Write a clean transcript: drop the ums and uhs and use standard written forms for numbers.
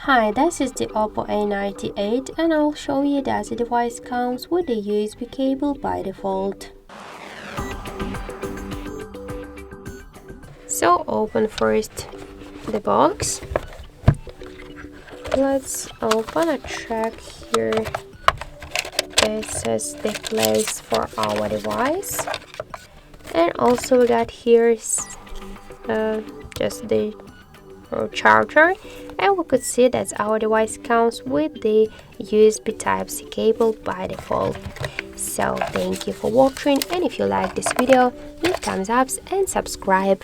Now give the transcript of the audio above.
Hi, this is the OPPO A98 and I'll show you that the device comes with the USB cable by default. So open first the box. Let's open a check here. This is the place for our device, and also we got here just the charger, and we could see that our device comes with the USB Type-C cable by default. So thank you for watching, and if you like this video, leave thumbs up and subscribe.